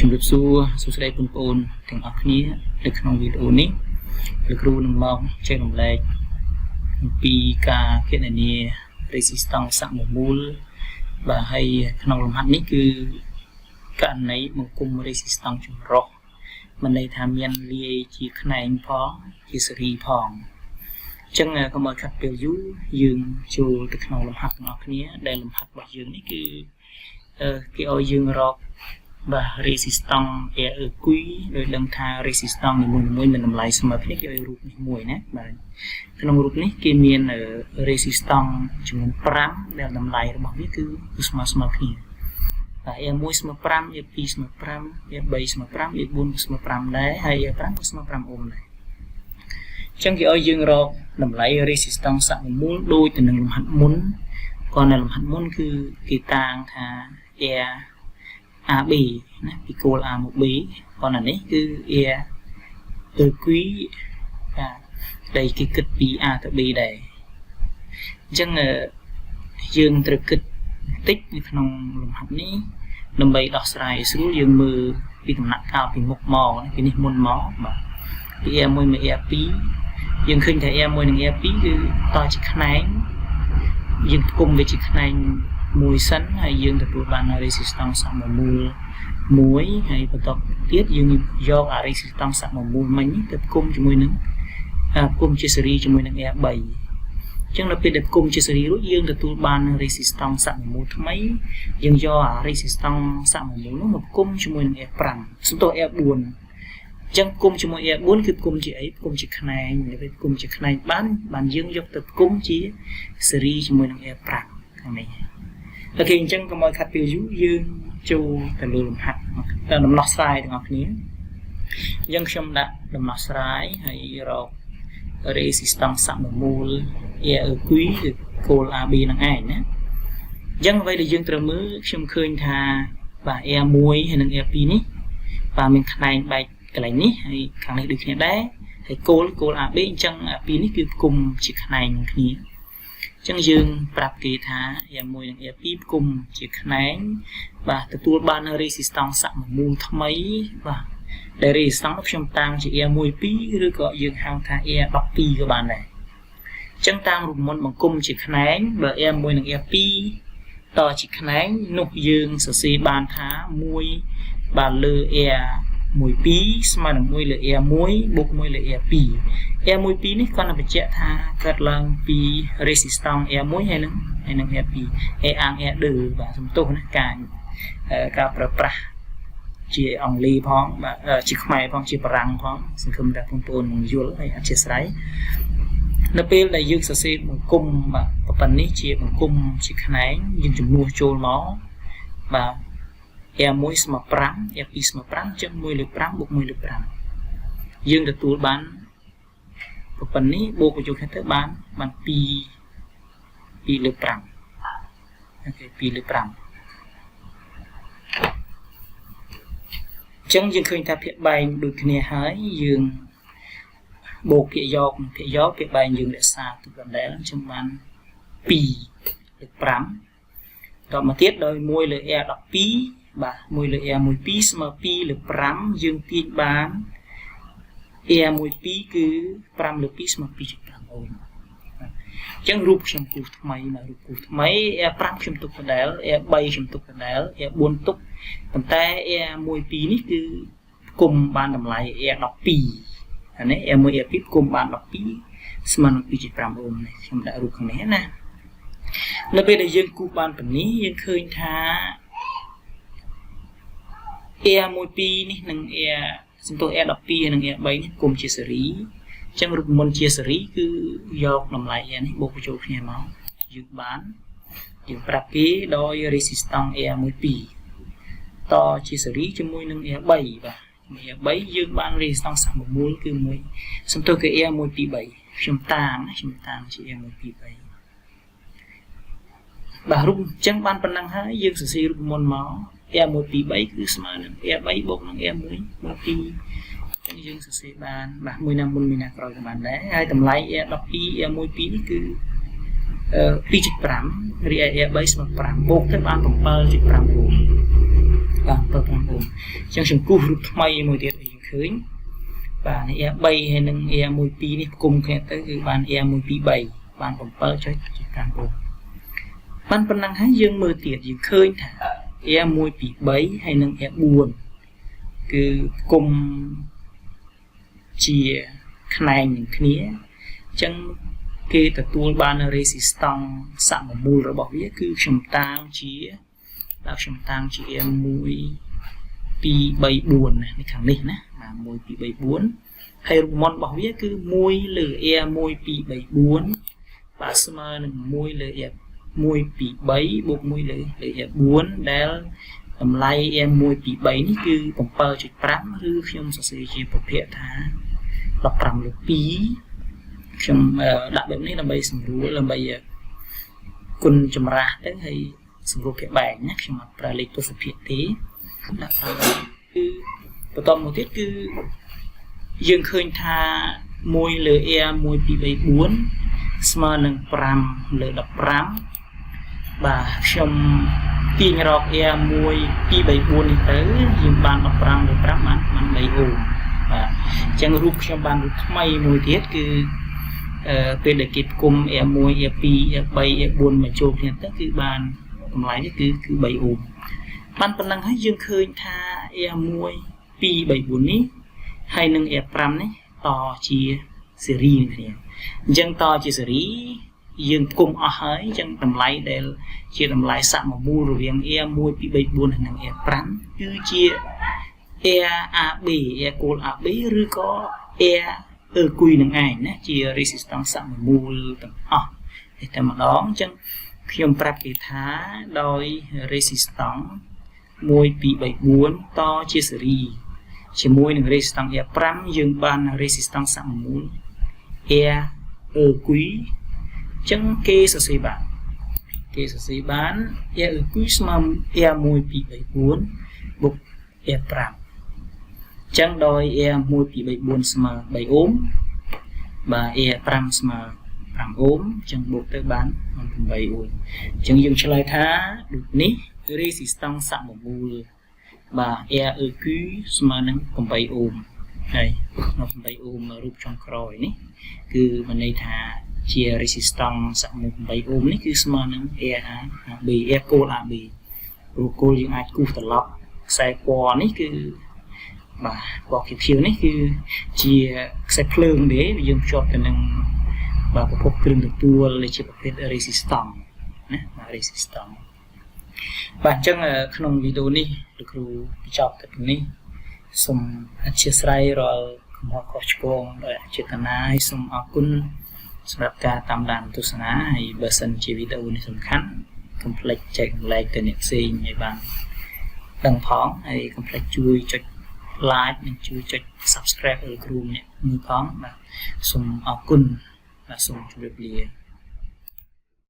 ជំរាបសួរសួស្តីបងប្អូនទាំងអស់គ្នានៅក្នុងវីដេអូនេះលោកគ្រូនឹងមកចែករំលែកអំពីការគណនា resistance សកម្មមូលបាទហើយក្នុងលំហាត់នេះគឺករណីបង្គំ resistance ចម្រុះមិនន័យថាមានលាយជាខ្នែងផងជាស៊េរីផងអញ្ចឹងកុំឲ្យខាត់ពេលយូរយើងចូលទៅក្នុងលំហាត់ទាំងអស់គ្នាដែលលំហាត់របស់យើងនេះគឺគេឲ្យយើងរកបាទ resistance air គួយដោយដឹងថា resistance នីមួយៗមានតម្លៃស្មើគ្នាគេឲ្យរូបនេះមួយណាបាទក្នុងរូបនេះគេមាន resistance ចំនួន5ដែលតម្លៃរបស់វាគឺស្មើគ្នាបាទ air 1ស្មើ5 air 2ស្មើ5 air 3ស្មើ5 air 4ស្មើ5ដែរហើយ air 5ក៏ស្មើ5អូមដែរអញ្ចឹងគេឲ្យយើងរកតម្លៃ resistance សកម្មមូលដូចទៅនឹងលំហាត់មុនក៏នៅលំហាត់មុនគឺគេតាំងថា air AB ណាពីគោល A មក B ប៉ុន្តែនេះគឺ air គួយបាទដែលគេគិតពី A ទៅ B ដែរអញ្ចឹងយើងត្រូវគិតបន្តិចនៅក្នុងលំហាត់នេះដើម្បីដោះស្រាយស្រួលយើងមើលពីដំណាក់កាលពីមុខមកពីនេះមុនមកបាទពី air 1 មក air 2យើងឃើញថា air 1 និង air 2គឺតជាខ្នែងយើងផ្គុំវាជាខ្នែងមួយសិនហើយយើងទទួលបាន resistance សកម្មមូល1ហើយបន្តទៀតយើងយក resistance សកម្មមូលមិញទៅផ្គុំជាមួយនឹងផ្គុំជាស៊េរីជាមួយនឹង air 3អញ្ចឹងដល់ពេលដែលផ្គុំជាស៊េរីរួចយើងទទួលបាន resistance សកម្មមូលថ្មីយើងយក resistance សកម្មមូលនោះមកផ្គុំជាមួយនឹង air 5សំដៅ air 4អញ្ចឹងផ្គុំជាមួយ air 4គឺផ្គុំជាអីផ្គុំជាខ្នែងពេលផ្គុំជាខ្នែងបានយើងយកទៅផ្គុំជាស៊េរីជាមួយនឹង air 5ខាងនេះអូខេអញ្ចឹងកុំឲ្យខាត់ពេលយូរយើងចូលទៅលើលំហាត់ទៅដំណោះស្រាយទាំងអស់គ្នាអញ្ចឹងខ្ញុំដាក់ដំណោះស្រាយហើយរក resistance សកម្មមូល air គួយឬគោល AB នឹងឯងណាអញ្ចឹងអ្វីដែលយើងត្រូវមើលខ្ញុំឃើញថាបាទ air 1ហើយនិង air 2នេះបាទមានខ្នែងបែកកន្លែងនេះហើយខាងនេះដូចគ្នាដែរហើយគោល AB អញ្ចឹង2នេះគឺផ្គុំជាខ្នែងនឹងគ្នាអញ្ចឹងយើងប្រាប់គេថា air 1និង air 2ផ្គុំជាខ្នែងបាទទទួលបាន resistance សកម្មមូលថ្មីបាទដែល resistance ខ្ញុំតាំងជា air 1 2ឬក៏យើងហៅថា air 12ក៏បានដែរអញ្ចឹងតាមរូបមន្តបង្គំជាខ្នែងបើ air 1និង air 2តជាខ្នែងនោះយើងសរសេរបានថា1បាទលើ air 1 2ស្មើនឹង1លើ air 1បូក1លើ air 2 air 1 2នេះគាត់នឹងបញ្ជាក់ថាកើតឡើងពី resistance air 1ហើយនឹង air 2 air អាង air 2បាទសំទោសណាការប្រើប្រាស់ជាអង់គ្លេសផងបាទជាខ្មែរផងជាបារាំងផងសង្ឃឹមថាបងប្អូននឹងយល់ហើយអធិស្ឋាននៅពេលដែលយើងសរសេរបង្គំបាទប៉ុណ្ណេះជាបង្គំជាខ្នែងយើងចំនួនចូលមកបាទ air 1ស្មើ5 air 2ស្មើ5ចឹង1លើ5បូក1លើ5យើងទទួលបានប៉ុណ្ណេះបូកបញ្ចូលគ្នាទៅបាន2លើ5អូខេ2លើ5ចឹងយើងឃើញថាភាគបែងដូចគ្នាហើយយើងបូកភាគយកភាគបែងយើងរក្សាទុកដដែលអញ្ចឹងបាន2លើ5តមកទៀតដោយ1លើ air 12បាទ1លើ air 1 2ស្មើ2លើ5យើងទាញបាន air 1 2គឺ5លើ2ស្មើ 2.5 អូមអញ្ចឹងរូបខ្ញុំគូសថ្មីណារូបគូសថ្មី air 5ខ្ញុំទុកដដែល air 3ខ្ញុំទុកដដែល air 4ទុកប៉ុន្តែ air 1 2នេះគឺផ្គុំបានតម្លៃ air 12អានេះ air 1 air 2ផ្គុំបាន12ស្មើនឹង 2.5 អូមនេះខ្ញុំដាក់រូបខាងនេះណានៅពេលដែលយើងគូសបានប៉ុណ្នេះយើងឃើញថា air 1 2នេះនិង air សំទោស air 12និង air 3នេះគុំជាស៊េរីអញ្ចឹងរូបមន្តជាស៊េរីគឺយកតម្លៃ air នេះបូកបញ្ចូលគ្នាមកយើងបានយើងប្រាប់គេដោយ resistance air 1 2តជាស៊េរីជាមួយនឹង air 3បាទ air 3យើងបាន resistance សកម្មមូលគឺ1សំទោសគឺ air 1 2 3ខ្ញុំតាំងជា air 1 2 3បាទរូបអញ្ចឹងបានប៉ុណ្ណឹងហើយយើងសរសេររូបមន្តមក air 1 2 3គឺស្មើនឹង air 3បូកនឹង air 1 2អញ្ចឹងយើងសរសេរបានបាទមួយណាមុនមួយណាក្រោយក៏បានដែរហើយតម្លៃ air 12 air 1 2នេះគឺ2.5 រីឯ air 3ស្មើ5បូកទៅបាន 7.5 អូម បាទ7 អូមអញ្ចឹងចំពោះរូបថ្មីមួយទៀតយើងឃើញបាទនេះ air 3ហើយនឹង air 1 2នេះផ្គុំគ្នាទៅគឺបាន air 1 2 3បាន 7.5 អូមបានប៉ុណ្ណឹងហើយយើងមើលទៀតយើងឃើញថា air 1 2 3ហើយនឹង air 4គឺផ្គុំជាខ្នែងនឹងគ្នាអញ្ចឹងគេទទួលបាន resistance សមមូលរបស់វាគឺខ្ញុំតាំងជាដល់ខ្ញុំតាំងជា air 1 2 3 4ណានេះខាងនេះណាបាទ1 2 3 4ហើយរូបមន្តរបស់វាគឺ1លើ air 1 2 3 4បាទស្មើនឹង1លើ air 1 2 3បូក1លើ air 4ដែលតម្លៃ air 1 2 3នេះគឺ 7.5 ឬខ្ញុំសរសេរជាប្រភេទថា15លើ2ខ្ញុំដាក់បែបនេះដើម្បីសម្រួលដើម្បីគុណចម្រាស់ទៅហើយសម្រួលភាគបែកណាខ្ញុំអត់ប្រើលេខទស្សភាគទេដាក់ប្រើគឺបន្តមកទៀតគឺយើងឃើញថា1លើ air 1 2 3 4ស្មើនឹង5លើ15បាទខ្ញុំទាញរក air 1 2 3 4នេះទៅយើងបាន15លើ5បាន3អូមបាទអញ្ចឹងរូបខ្ញុំបានរូបថ្មីមួយទៀតគឺពេលដែលគេផ្គុំ air 1 air 2 air 3 air 4មកចូលគ្នាទៅគឺបានតម្លៃនេះគឺ3អូមបានប៉ុណ្ណឹងហើយយើងឃើញថា air 1 2 3 4នេះហើយនឹង air 5នេះតជាស៊េរីនឹងគ្នាអញ្ចឹងតជាស៊េរីយើងផ្គុំអស់ហើយអញ្ចឹងតម្លៃដែលជាតម្លៃសមមូលរវាង air 1 2 3 4និង air 5គឺជា air AB air cold AB ឬក៏ air គុយនឹងឯងណាជា resistance សមមូលទាំងអស់តែម្ដងអញ្ចឹងខ្ញុំប្រាប់គេថាដោយ resistance 1 2 3 4តជាស៊េរីជាមួយនឹង resistance air 5យើងបាន resistance សមមូល air គុយអញ្ចឹងគេសរសេរបាន air គុយស្មើ air 1 2 3 4បូក air 5អញ្ចឹងដោយ air 1 2 3 4ស្មើ3អូមបាទ air 5ស្មើ5អូមអញ្ចឹងបូកទៅបាន8អូមអញ្ចឹងយើងឆ្លើយថាដូចនេះ resistance សមមូលបាទ air គឺស្មើនឹង8អូមហើយនៅ8អូមរូបចុងក្រោយនេះគឺមានន័យថាជា resistance សមមូល8អូមនេះគឺស្មើនឹង air AB air cold AB ព្រោះ cold យើងអាចគូសត្រឡប់ខ្សែពណ៌នេះគឺបាទពណ៌ខៀវៗនេះគឺជាខ្សែភ្លើងទេយើងភ្ជាប់ទៅនឹងបាទប្រភពគ្រឿងទទួលជាប្រភេទ resistance ណាបាទ resistance បាទអញ្ចឹងក្នុងវីដេអូនេះលោកគ្រូបញ្ចប់តែពីនេះសូមអធិស្ឋានរាល់កំហុសខុសឆ្គងដោយអចេតនាហើយសូមអរគុណសម្រាប់ការតាមដានទស្សនាហើយបើសិនជាវីដេអូនេះសំខាន់កុំភ្លេចចែករំលែកទៅអ្នកផ្សេងឲ្យបានដឹងផងហើយកុំភ្លេចជួយចុច like និងជួយចុច subscribe ឲ្យគ្រូម្នាក់មើលផងបាទសូមអរគុណបាទសូមជម្រាបលា